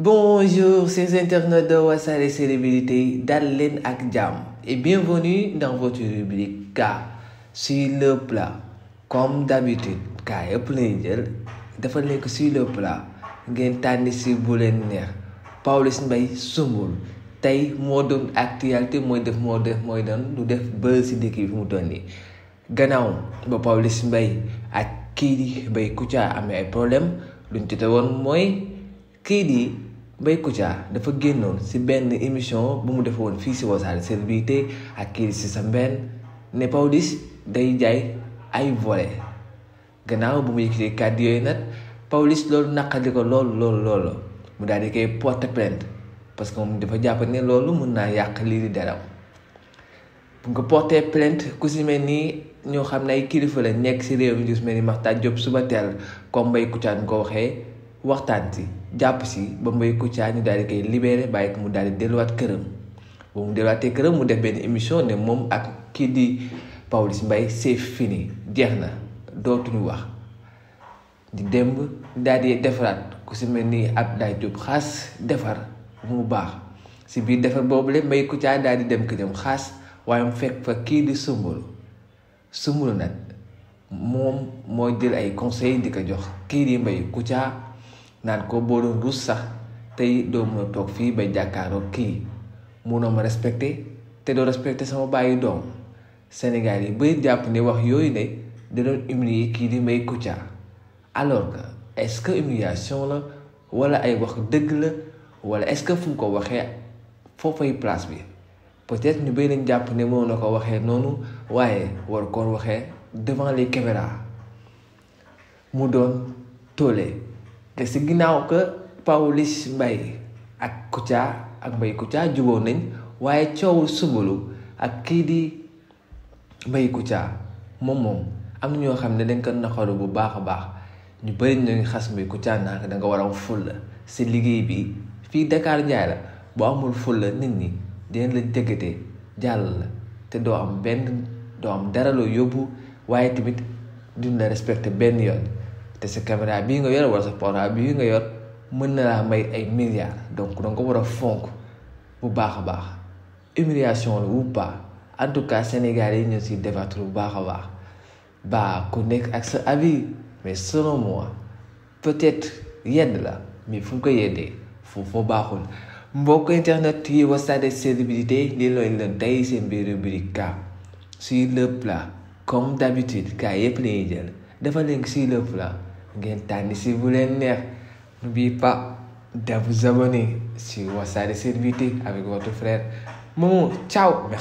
Bonjour, chers internautes de Wassare Célébrité, Darlene ak Jam, et bienvenue dans votre rubrique K sur le plat. Comme d'habitude, K yëpp lay jël dafa nekk sur le plat ngeen tànn si bu leen neex. Pawlish Mbaye Soumboulou tey moo doon actualité mooy doon lu def buzz si dëkk bi fu mu toll nii. Gannaaw ba Pawlish Mbaye ak kii di Mbaye Kouthia amee ay problème luñ jote woon mooy kii di Mbaye Kouthia dafa génnoon si benn émission bu mu defoon fii si Wassare Célébrité ak kii di Sisa Mbène ne Pawlish day jaay ay volet. Gannaaw bu mu yëkkatee kàddu yooyu nag Pawlish loolu naqadi ko loolu mu daal di koy porter plainte parce que moom dafa jàpp ne loolu mën naa yàq lii di deram. bu nga porter plainte ku si mel ni ñoo xam ne ay kilifa la nekk si réew mi ñu mel ni Makhtar Diop suba teel comme Mbaye Kouthia ñu ko waxee waxtaan si jàpp si ba Mbaye Kouthia ñu daal di koy libéré bàyyi ko mu daal di delluwaat këram. ba mu delluwaatee këram mu def benn émission ne moom ak kii di Pawlish Mbaye c'est fini jeex na dootuñu wax. di démb daal di defaraat ku si mel ni Abdoulaye Diop xaas defar bu mu baax si biir defar boobu la Mbaye Kouthia daal di dem këram xaas waaye mu fekk fa kii di Soumboulou nag moom moo jël ay conseils di ko jox kii di Mbaye Kouthia naan ko boo doon ruus sax tey doo mën a toog fii ba jàkkaaroo kii munoo ma respecté te doo respecté sama bàyyi doom. Sénégal yi bëri jàpp ne wax yooyu ne da doon humilier kii di Mbaye Kouthia alors que est-ce que humiliation la wala ay wax dëgg la wala est-ce que fu mu ko waxee foofay place bi peut-être ñu bëri nañ jàpp ne moo na ko waxee noonu waaye war koo waxee devant les caméras mu doon toole te si ginnaaw que Pawlish Mbaye ak Kouthia ak Mbaye Kouthia jubóo nañ waaye coowul Soumboulou ak kii di Mbaye Kouthia moom am na ñoo xam ne dañ ko naqaru bu baax a baax. ñu bëri ñoo ngi xas Mbaye Kouthia naa da nga war a am fulla si liggéey bi fii Dakar Njaay la boo amul fulla nit ñi dinañ la jëggatee jàll la te doo am dara loo yóbbu waaye tamit duñ la respecté benn yoon te sa caméra bii nga yor wala sa portable bii nga yor mën na laa may ay milliards donc danga ko war a fonk bu baax a baax. humiliation la ou pas en tout cas Sénégal yi ñu si débattre bu baax a baax ba ku nekk ak sa avis. Mais selon moi peut-être yedd la mais fu mu ko yeddee foofu baaxul. mbokk internet yi Wassare Célébrité lii looy leen tey seen biir rubrique K sur le plat comme d'habitude K yëpp lañuy jël dafa leen sur le plat ngeen tànn si bu leen neex. N'oubliez pas de vous abonner sur Wassare Célébrité avec votre frère Momo. Ciao, merci.